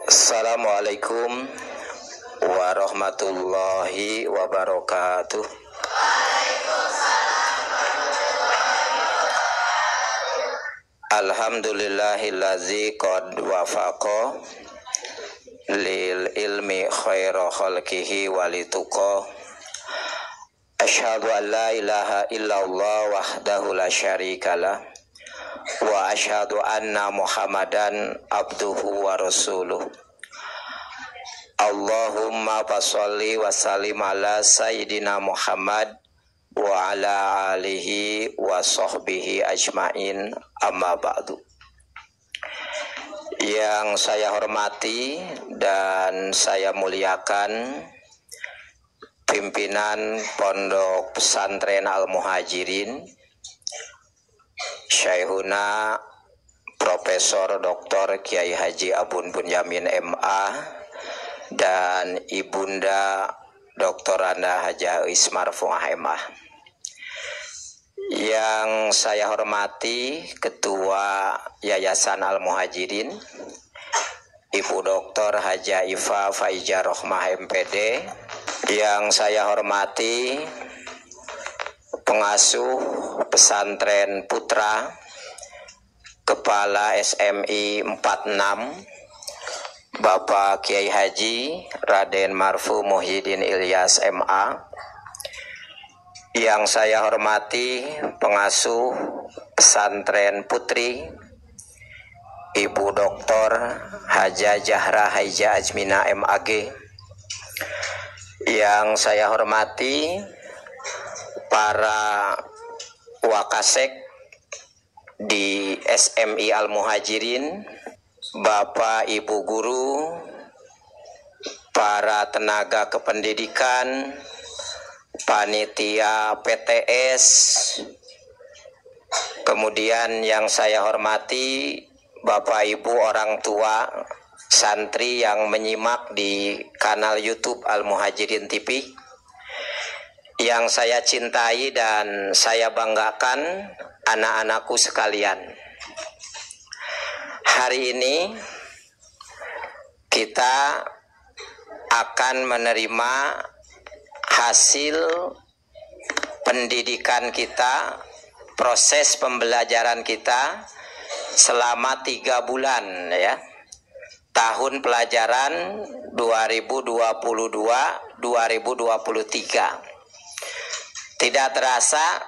Assalamualaikum warahmatullahi wabarakatuh. Alhamdulillahillazi qad wafaqa lil ilmi khaira khalqihi walituqa. Asyhadu an la ilaha illallah wahdahu la syarikalah wa asyhadu anna Muhammadan abduhu wa rasuluh. Allahumma fasholli wa sallim ala sayyidina Muhammad wa ala alihi wa sahbihi ajmain, amma ba'du. Yang saya hormati dan saya muliakan pimpinan Pondok Pesantren Al-Muhajirin, Syekhuna Profesor Dr. Kiai Haji Abun Bunyamin MA dan Ibunda Dr. Anda Haja Ismarfuah MA. Yang saya hormati Ketua Yayasan Al-Muhajirin, Ibu Dr. Haja Ifa Faiza Rohmah MPD. Yang saya hormati Pengasuh Pesantren Putra, Kepala SMI 46, Bapak Kiai Haji Raden Marfu Muhyiddin Ilyas MA. Yang saya hormati Pengasuh Pesantren Putri, Ibu Dr. Haja Jahra Haija Ajmina MAG. Yang saya hormati para wakasek di SMI Al-Muhajirin, Bapak Ibu guru, para tenaga kependidikan, panitia PTS, kemudian yang saya hormati Bapak Ibu orang tua santri yang menyimak di kanal YouTube Al-Muhajirin TV. Yang saya cintai dan saya banggakan anak-anakku sekalian. Hari ini kita akan menerima hasil pendidikan kita, proses pembelajaran kita selama 3 bulan ya. Tahun pelajaran 2022-2023. Tidak terasa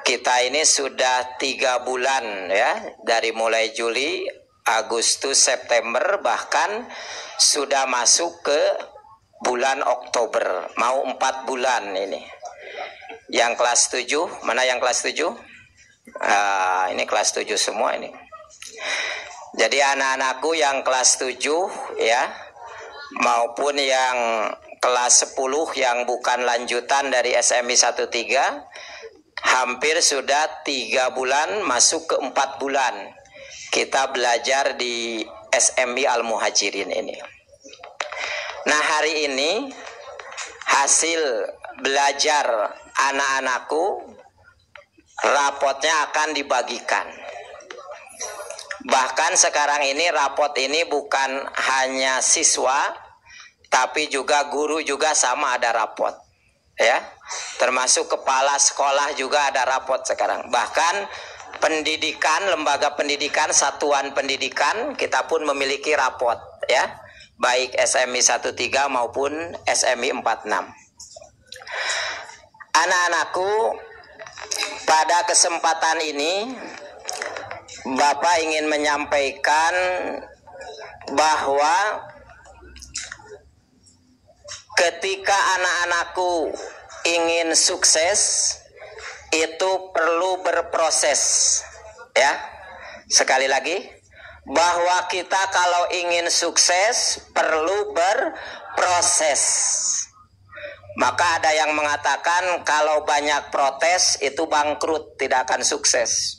kita ini sudah 3 bulan ya, dari mulai Juli, Agustus, September, bahkan sudah masuk ke bulan Oktober, mau 4 bulan ini. Yang kelas 7, mana yang kelas 7? Ini kelas 7 semua ini. Jadi anak-anakku yang kelas 7 ya, maupun yang kelas 10 yang bukan lanjutan dari SMI 13, hampir sudah 3 bulan masuk ke 4 bulan kita belajar di SMI Al-Muhajirin ini. Nah, hari ini hasil belajar anak-anakku, rapotnya akan dibagikan. Bahkan sekarang ini rapot ini bukan hanya siswa, tapi juga guru juga sama ada rapot ya, termasuk kepala sekolah juga ada rapot sekarang. Bahkan pendidikan, lembaga pendidikan, satuan pendidikan kita pun memiliki rapot ya, baik SMI 13 maupun SMI 46. Anak-anakku, pada kesempatan ini Bapak ingin menyampaikan bahwa ketika anak-anakku ingin sukses, itu perlu berproses ya. Sekali lagi, bahwa kita kalau ingin sukses perlu berproses. Maka ada yang mengatakan kalau banyak protes itu bangkrut, tidak akan sukses.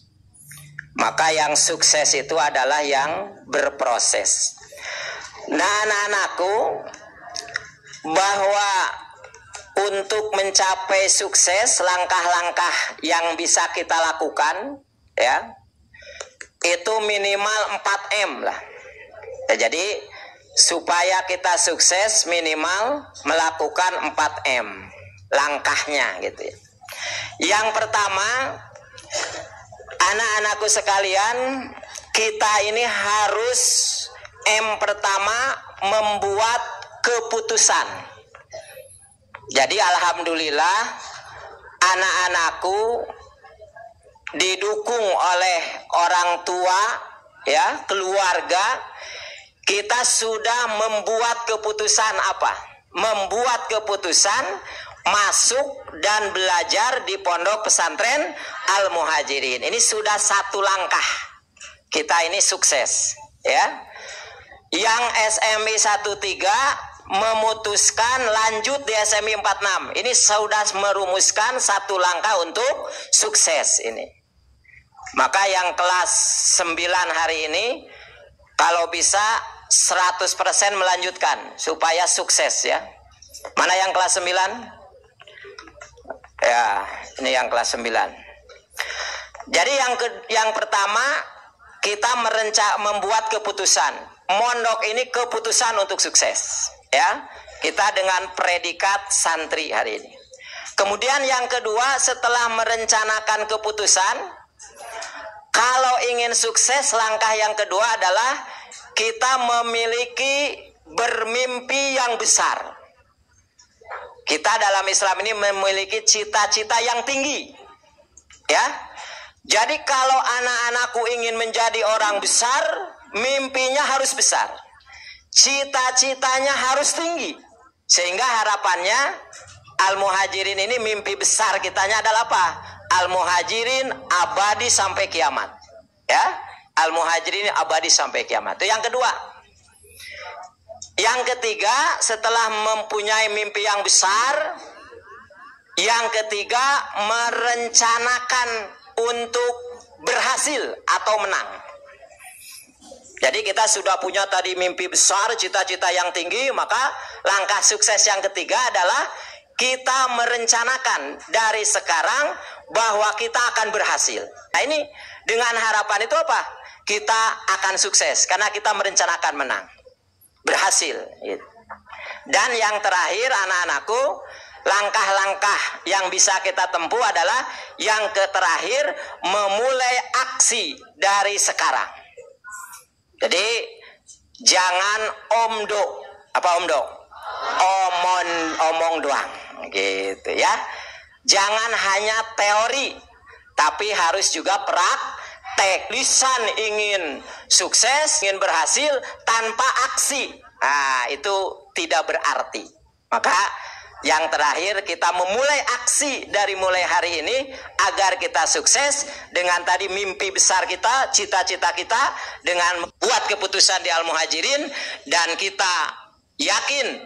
Maka yang sukses itu adalah yang berproses. Nah, anak-anakku, bahwa untuk mencapai sukses, langkah-langkah yang bisa kita lakukan ya, itu minimal 4M lah. Ya, jadi supaya kita sukses minimal melakukan 4M langkahnya gitu ya. Yang pertama, anak-anakku sekalian, kita ini harus pertama membuat keputusan. Jadi alhamdulillah anak-anakku didukung oleh orang tua ya, keluarga. Kita sudah membuat keputusan apa? Membuat keputusan masuk dan belajar di Pondok Pesantren Al-Muhajirin. Ini sudah satu langkah. Kita ini sukses, ya. Yang SMI 13 memutuskan lanjut di SMI 46. Ini sudah merumuskan satu langkah untuk sukses ini. Maka yang kelas 9 hari ini kalau bisa 100% melanjutkan supaya sukses ya. Mana yang kelas 9? Ya, ini yang kelas 9. Jadi yang pertama kita membuat keputusan. Mondok ini keputusan untuk sukses ya. Kita dengan predikat santri hari ini. Kemudian yang kedua, setelah merencanakan keputusan, kalau ingin sukses, langkah yang kedua adalah kita memiliki bermimpi yang besar. Kita dalam Islam ini memiliki cita-cita yang tinggi. Ya. Jadi kalau anak-anakku ingin menjadi orang besar, mimpinya harus besar. Cita-citanya harus tinggi. Sehingga harapannya Al-Muhajirin ini mimpi besar kitanya adalah apa? Al-Muhajirin abadi sampai kiamat. Ya. Al-Muhajirin abadi sampai kiamat. Itu yang kedua. Yang ketiga, setelah mempunyai mimpi yang besar, yang ketiga merencanakan untuk berhasil atau menang. Jadi kita sudah punya tadi mimpi besar, cita-cita yang tinggi, maka langkah sukses yang ketiga adalah kita merencanakan dari sekarang bahwa kita akan berhasil. Nah ini dengan harapan itu apa? Kita akan sukses karena kita merencanakan menang, berhasil. Dan yang terakhir anak-anakku, langkah-langkah yang bisa kita tempuh adalah yang terakhir memulai aksi dari sekarang. Jadi jangan omdo, apa omdo? Omong doang, gitu ya. Jangan hanya teori, tapi harus juga praktek. Lisan ingin sukses, ingin berhasil tanpa aksi, nah itu tidak berarti. Maka yang terakhir kita memulai aksi dari mulai hari ini agar kita sukses dengan tadi mimpi besar kita, cita-cita kita, dengan membuat keputusan di Al-Muhajirin, dan kita yakin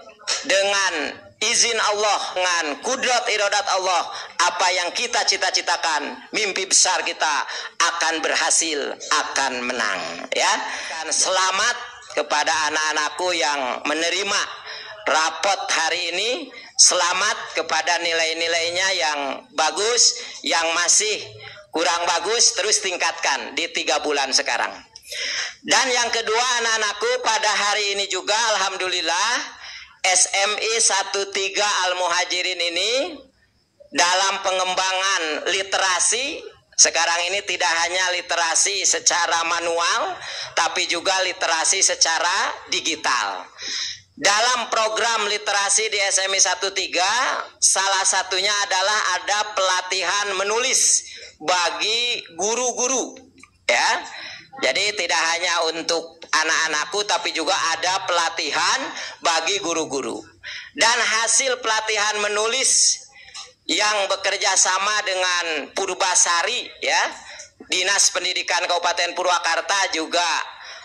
dengan izin Allah, dengan kudrat iradat Allah, apa yang kita cita-citakan, mimpi besar kita akan berhasil, akan menang ya. Dan selamat kepada anak-anakku yang menerima rapot hari ini. Selamat kepada nilai-nilainya yang bagus, yang masih kurang bagus terus tingkatkan di 3 bulan sekarang. Dan yang kedua anak-anakku, pada hari ini juga alhamdulillah SMI 13 Al-Muhajirin ini dalam pengembangan literasi, sekarang ini tidak hanya literasi secara manual, tapi juga literasi secara digital. Dalam program literasi di SMI 13, salah satunya adalah ada pelatihan menulis bagi guru-guru, ya. Jadi tidak hanya untuk anak-anakku, tapi juga ada pelatihan bagi guru-guru. Dan hasil pelatihan menulis yang bekerja sama dengan Purbasari, ya, Dinas Pendidikan Kabupaten Purwakarta, juga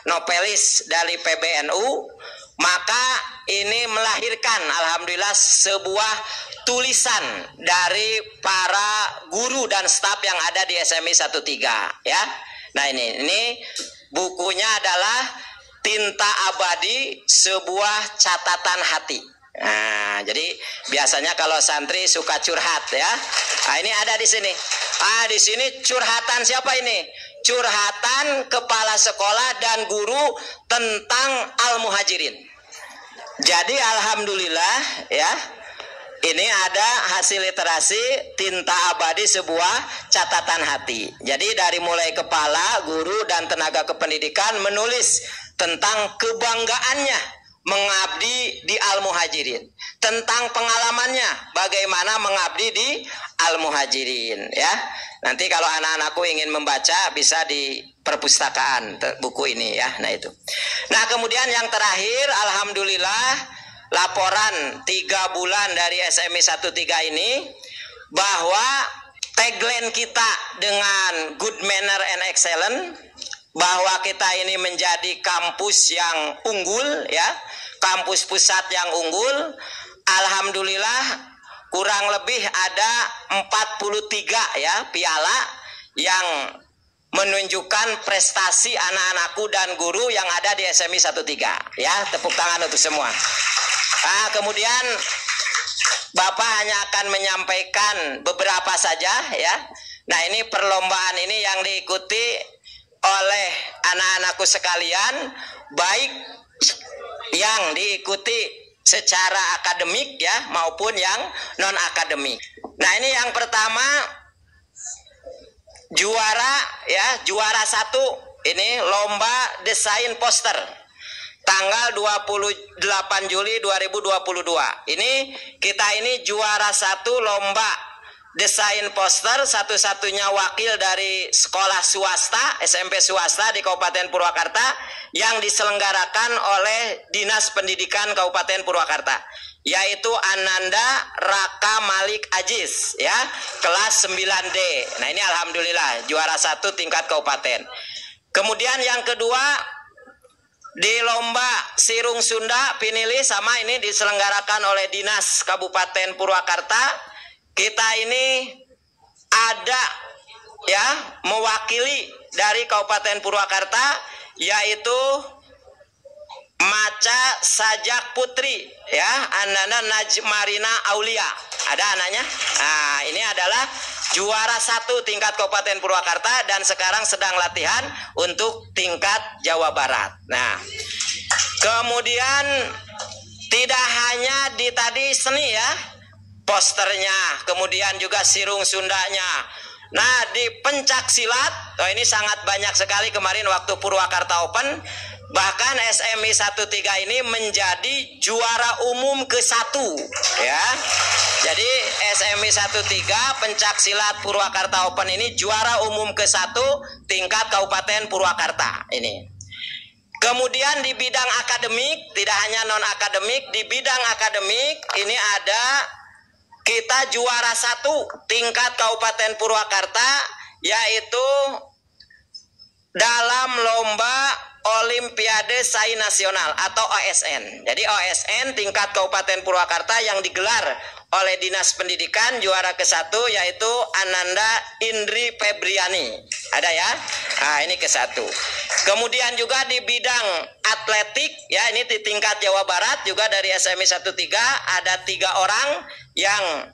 novelis dari PBNU, maka ini melahirkan alhamdulillah sebuah tulisan dari para guru dan staf yang ada di SMI 13, ya. Nah ini bukunya adalah Tinta Abadi, sebuah catatan hati. Nah, jadi biasanya kalau santri suka curhat ya. Nah, ini ada di sini. Di sini curhatan siapa ini? curhatan kepala sekolah dan guru tentang Al-Muhajirin. Jadi alhamdulillah ya, ini ada hasil literasi tinta abadi sebuah catatan hati. Jadi dari mulai kepala, guru dan tenaga kependidikan menulis tentang kebanggaannya mengabdi di Al-Muhajirin, tentang pengalamannya bagaimana mengabdi di Al-Muhajirin ya. Nanti kalau anak-anakku ingin membaca bisa di perpustakaan buku ini ya. Nah itu. Nah kemudian yang terakhir, alhamdulillah laporan 3 bulan dari SMI 13 ini bahwa tagline kita dengan good manner and excellent, bahwa kita ini menjadi kampus yang unggul ya, kampus pusat yang unggul. Alhamdulillah kurang lebih ada 43 ya piala yang menunjukkan prestasi anak-anakku dan guru yang ada di SMI 13 ya. Tepuk tangan untuk semua. Nah, kemudian Bapak hanya akan menyampaikan beberapa saja ya. Nah ini perlombaan ini yang diikuti oleh anak-anakku sekalian, baik yang diikuti secara akademik ya maupun yang non akademik. Nah ini yang pertama juara ya, juara 1 ini lomba desain poster tanggal 28 Juli 2022. Ini kita ini juara 1 lomba desain poster, satu-satunya wakil dari sekolah swasta, SMP swasta di Kabupaten Purwakarta yang diselenggarakan oleh Dinas Pendidikan Kabupaten Purwakarta, yaitu Ananda Raka Malik Aziz ya, kelas 9D. Nah ini alhamdulillah juara 1 tingkat kabupaten. Kemudian yang kedua di lomba Sirung Sunda Pinili, sama ini diselenggarakan oleh Dinas Kabupaten Purwakarta. Kita ini ada ya mewakili dari Kabupaten Purwakarta, yaitu Maca Sajak Putri ya, Ananda Najmarina Aulia. Ada anaknya. Nah, ini adalah juara 1 tingkat Kabupaten Purwakarta dan sekarang sedang latihan untuk tingkat Jawa Barat. Nah, kemudian tidak hanya di tadi seni ya, posternya, kemudian juga Sirung Sundanya. Nah di pencak silat, ini sangat banyak sekali kemarin waktu Purwakarta Open. Bahkan SMI 13 ini menjadi juara umum ke-1 ya. Jadi SMI 13 pencak silat Purwakarta Open ini juara umum ke-1 tingkat Kabupaten Purwakarta ini. Kemudian di bidang akademik, tidak hanya non akademik, di bidang akademik ini ada kita juara 1 tingkat Kabupaten Purwakarta, yaitu dalam lomba Olimpiade Sains Nasional atau OSN. Jadi OSN tingkat Kabupaten Purwakarta yang digelar oleh Dinas Pendidikan, juara ke-1 yaitu Ananda Indri Febriani. Ada ya? Nah, ini ke-1. Kemudian juga di bidang atletik ya, ini di tingkat Jawa Barat juga dari SMI 13 ada 3 orang yang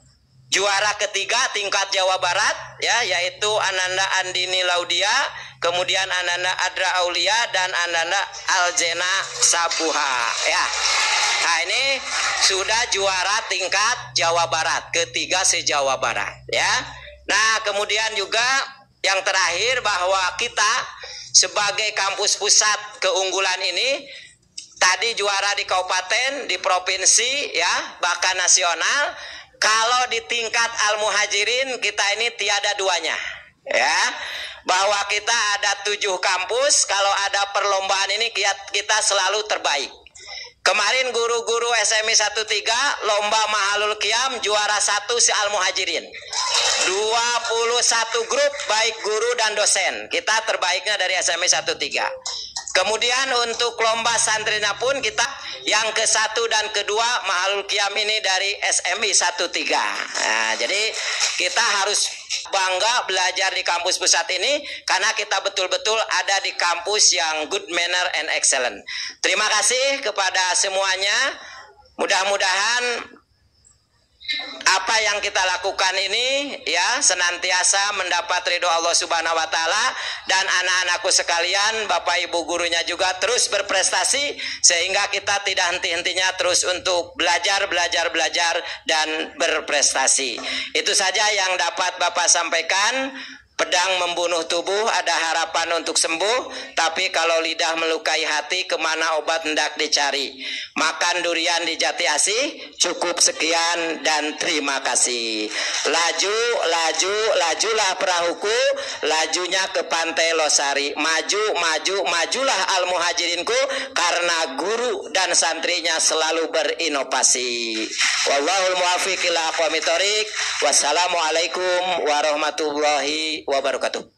juara ke-3 tingkat Jawa Barat ya, yaitu Ananda Andini Laudia, kemudian Ananda Adra Aulia dan Ananda Aljena Sabuha ya. Nah ini sudah juara tingkat Jawa Barat, ke-3 se-Jawa Barat ya. Nah kemudian juga yang terakhir bahwa kita sebagai kampus pusat keunggulan ini tadi juara di kabupaten, di provinsi ya, bahkan nasional. Kalau di tingkat Al-Muhajirin kita ini tiada duanya ya, bahwa kita ada 7 kampus. Kalau ada perlombaan ini kita selalu terbaik. Kemarin guru-guru SMI 13 lomba Mahalul Qiyam juara 1 si Al-Muhajirin, 21 grup baik guru dan dosen, kita terbaiknya dari SMI 13. Kemudian untuk lomba santrina pun kita yang ke-1 dan ke-2 Mahalul Qiyam ini dari SMI 13. Nah, jadi kita harus bangga belajar di kampus pusat ini karena kita betul-betul ada di kampus yang good manner and excellent. Terima kasih kepada semuanya. Mudah-mudahan apa yang kita lakukan ini ya senantiasa mendapat ridho Allah Subhanahu wa taala, dan anak-anakku sekalian, Bapak Ibu gurunya juga terus berprestasi sehingga kita tidak henti-hentinya terus untuk belajar dan berprestasi. Itu saja yang dapat Bapak sampaikan. Pedang membunuh tubuh, ada harapan untuk sembuh, tapi kalau lidah melukai hati, kemana obat hendak dicari? Makan durian di Jati Asih. Cukup sekian dan terima kasih. Lajulah perahuku, lajunya ke Pantai Losari. Majulah al-muhajirinku, karena guru dan santrinya selalu berinovasi. Wallahul muwaffiq ila aqwamit thoriq. Wassalamualaikum warahmatullahi wabarakatuh.